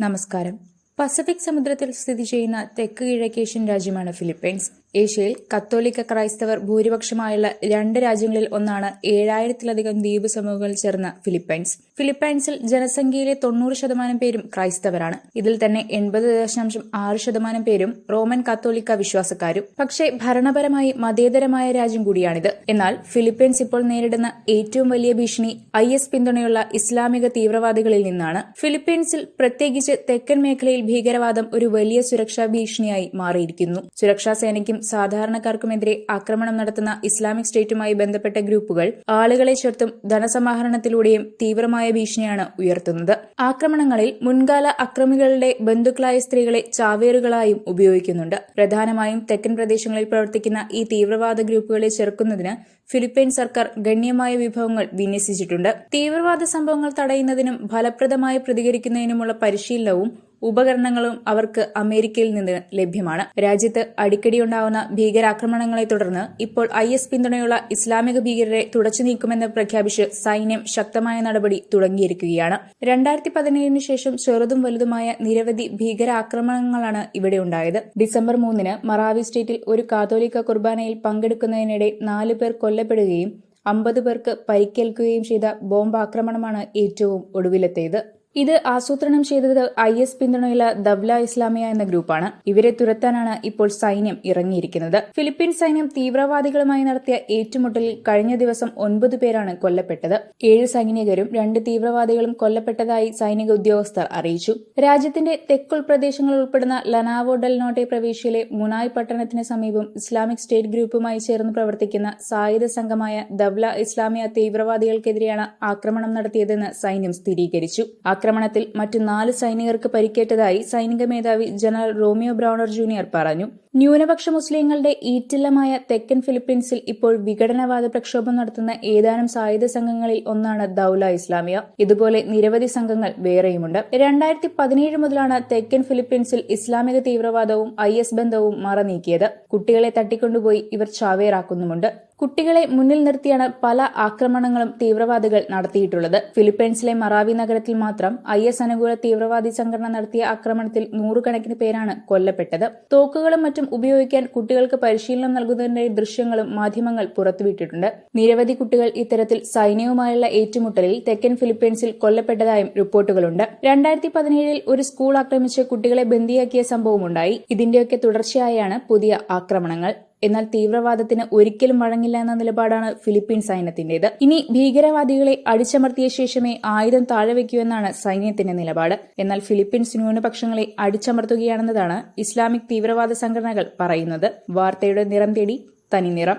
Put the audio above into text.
നമസ്കാരം. പസഫിക് സമുദ്രത്തിൽ സ്ഥിതി ചെയ്യുന്ന തെക്ക് കിഴക്കേഷ്യൻ രാജ്യമാണ് ഫിലിപ്പൈൻസ്. ഏഷ്യയിൽ കത്തോലിക്ക ക്രൈസ്തവർ ഭൂരിപക്ഷമായുള്ള 2 രാജ്യങ്ങളിൽ ഒന്നാണ് 7000-ലധികം ദ്വീപ് സമൂഹങ്ങൾ ചേർന്ന ഫിലിപ്പൈൻസ്. ഫിലിപ്പൈൻസിൽ ജനസംഖ്യയിലെ 90% പേരും ക്രൈസ്തവരാണ്. ഇതിൽ തന്നെ 80.6% പേരും റോമൻ കത്തോലിക്ക വിശ്വാസക്കാരും. പക്ഷേ ഭരണപരമായി മതേതരമായ രാജ്യം കൂടിയാണിത്. എന്നാൽ ഫിലിപ്പൈൻസ് ഇപ്പോൾ നേരിടുന്ന ഏറ്റവും വലിയ ഭീഷണി IS പിന്തുണയുള്ള ഇസ്ലാമിക തീവ്രവാദികളിൽ നിന്നാണ്. ഫിലിപ്പൈൻസിൽ പ്രത്യേകിച്ച് തെക്കൻ മേഖലയിൽ ഭീകരവാദം ഒരു വലിയ സുരക്ഷാ ഭീഷണിയായി മാറിയിരിക്കുന്നു. സുരക്ഷാ സേനയ്ക്കും സാധാരണക്കാർക്കുമെതിരെ ആക്രമണം നടത്തുന്ന ഇസ്ലാമിക് സ്റ്റേറ്റുമായി ബന്ധപ്പെട്ട ഗ്രൂപ്പുകൾ ആളുകളെ ചേർത്തും ധനസമാഹരണത്തിലൂടെയും തീവ്രമായ ഭീഷണിയാണ് ഉയർത്തുന്നത്. ആക്രമണങ്ങളിൽ മുൻകാല അക്രമികളുടെ ബന്ധുക്കളായ സ്ത്രീകളെ ചാവേറുകളായും ഉപയോഗിക്കുന്നുണ്ട്. പ്രധാനമായും തെക്കൻ പ്രദേശങ്ങളിൽ പ്രവർത്തിക്കുന്ന ഈ തീവ്രവാദ ഗ്രൂപ്പുകളെ ചെറുക്കുന്നതിന് ഫിലിപ്പൈൻ സർക്കാർ ഗണ്യമായ വിഭവങ്ങൾ വിന്യസിച്ചിട്ടുണ്ട്. തീവ്രവാദ സംഭവങ്ങൾ തടയുന്നതിനും ഫലപ്രദമായി പ്രതികരിക്കുന്നതിനുമുള്ള പരിശീലനവും ഉപകരണങ്ങളും അവർക്ക് അമേരിക്കയിൽ നിന്ന് ലഭ്യമാണ്. രാജ്യത്ത് അടിക്കടിയുണ്ടാവുന്ന ഭീകരാക്രമണങ്ങളെ തുടർന്ന് ഇപ്പോൾ IS പിന്തുണയുള്ള ഇസ്ലാമിക ഭീകരരെ തുടച്ചു നീക്കുമെന്ന് പ്രഖ്യാപിച്ച് സൈന്യം ശക്തമായ നടപടി തുടങ്ങിയിരിക്കുകയാണ്. 2017 ശേഷം ചെറുതും വലുതുമായ നിരവധി ഭീകരാക്രമണങ്ങളാണ് ഇവിടെ ഉണ്ടായത്. ഡിസംബർ 3 മറാവി സ്റ്റേറ്റിൽ ഒരു കാതോലിക്ക കുർബാനയിൽ പങ്കെടുക്കുന്നതിനിടെ 4 പേർ കൊല്ലപ്പെടുകയും 50 പേർക്ക് പരിക്കേൽക്കുകയും ചെയ്ത ബോംബാക്രമണമാണ് ഏറ്റവും ഒടുവിലത്തേത്. ഇത് ആസൂത്രണം ചെയ്തത് IS പിന്തുണയുള്ള ദവ്ല ഇസ്ലാമിയ എന്ന ഗ്രൂപ്പാണ്. ഇവരെ തുരത്താനാണ് ഇപ്പോൾ സൈന്യം ഇറങ്ങിയിരിക്കുന്നത്. ഫിലിപ്പീൻസ് സൈന്യം തീവ്രവാദികളുമായി നടത്തിയ ഏറ്റുമുട്ടലിൽ കഴിഞ്ഞ ദിവസം 9 പേരാണ് കൊല്ലപ്പെട്ടത്. 7 സൈനികരും 2 തീവ്രവാദികളും കൊല്ലപ്പെട്ടതായി സൈനിക ഉദ്യോഗസ്ഥർ അറിയിച്ചു. രാജ്യത്തിന്റെ തെക്കുൾ പ്രദേശങ്ങൾ ഉൾപ്പെടുന്ന ലനാവോ ഡെൽ നോട്ടെ പ്രവിശ്യയിലെ മുനായ് പട്ടണത്തിന് സമീപം ഇസ്ലാമിക് സ്റ്റേറ്റ് ഗ്രൂപ്പുമായി ചേർന്ന് പ്രവർത്തിക്കുന്ന സായുധ സംഘമായ ദവ്ല ഇസ്ലാമിയ തീവ്രവാദികൾക്കെതിരെയാണ് ആക്രമണം നടത്തിയതെന്ന് സൈന്യം സ്ഥിരീകരിച്ചു. ആക്രമണത്തിൽ മറ്റു 4 സൈനികർക്ക് പരിക്കേറ്റതായി സൈനിക മേധാവി ജനറൽ റോമിയോ ബ്രൌണർ ജൂനിയർ പറഞ്ഞു. ന്യൂനപക്ഷ മുസ്ലിങ്ങളുടെ ഈറ്റില്ലമായ തെക്കൻ ഫിലിപ്പീൻസിൽ ഇപ്പോൾ വിഘടനവാദ പ്രക്ഷോഭം നടത്തുന്ന ഏതാനും സായുധ സംഘങ്ങളിൽ ഒന്നാണ് ദൌല ഇസ്ലാമിയ. ഇതുപോലെ നിരവധി സംഘങ്ങൾ വേറെയുമുണ്ട്. 2017 മുതലാണ് തെക്കൻ ഫിലിപ്പീൻസിൽ ഇസ്ലാമിക തീവ്രവാദവും IS ബന്ധവും മറനീക്കിയത്. കുട്ടികളെ തട്ടിക്കൊണ്ടുപോയി ഇവർ ചാവേറാക്കുന്നുമുണ്ട്. കുട്ടികളെ മുന്നിൽ നിർത്തിയാണ് പല ആക്രമണങ്ങളും തീവ്രവാദികൾ നടത്തിയിട്ടുള്ളത്. ഫിലിപ്പൈൻസിലെ മറാവി നഗരത്തിൽ മാത്രം IS അനുകൂല തീവ്രവാദി സംഘടന നടത്തിയ ആക്രമണത്തിൽ 100 കണക്കിന് പേരാണ് കൊല്ലപ്പെട്ടത്. തോക്കുകളും മറ്റും ഉപയോഗിക്കാൻ കുട്ടികൾക്ക് പരിശീലനം നൽകുന്നതിന്റെ ദൃശ്യങ്ങളും മാധ്യമങ്ങൾ പുറത്തുവിട്ടിട്ടുണ്ട്. നിരവധി കുട്ടികൾ ഇത്തരത്തിൽ സൈന്യവുമായുള്ള ഏറ്റുമുട്ടലിൽ തെക്കൻ ഫിലിപ്പൈൻസിൽ കൊല്ലപ്പെട്ടതായും റിപ്പോർട്ടുകളുണ്ട്. 2017 ഒരു സ്കൂൾ ആക്രമിച്ച് കുട്ടികളെ ബന്ദിയാക്കിയ സംഭവമുണ്ടായി. ഇതിന്റെയൊക്കെ തുടർച്ചയായാണ് പുതിയ ആക്രമണങ്ങൾ. എന്നാൽ തീവ്രവാദത്തിന് ഒരിക്കലും വഴങ്ങില്ല എന്ന നിലപാടാണ് ഫിലിപ്പീൻ സൈന്യത്തിന്റേത്. ഇനി ഭീകരവാദികളെ അടിച്ചമർത്തിയ ശേഷമേ ആയുധം താഴെ വയ്ക്കൂ എന്നാണ് സൈന്യത്തിന്റെ നിലപാട്. എന്നാൽ ഫിലിപ്പീൻസ് ന്യൂനപക്ഷങ്ങളെ അടിച്ചമർത്തുകയാണെന്നതാണ് ഇസ്ലാമിക് തീവ്രവാദ സംഘടനകൾ പറയുന്നത്. വാർത്തയുടെ നിറം തേടി തനിനിറം.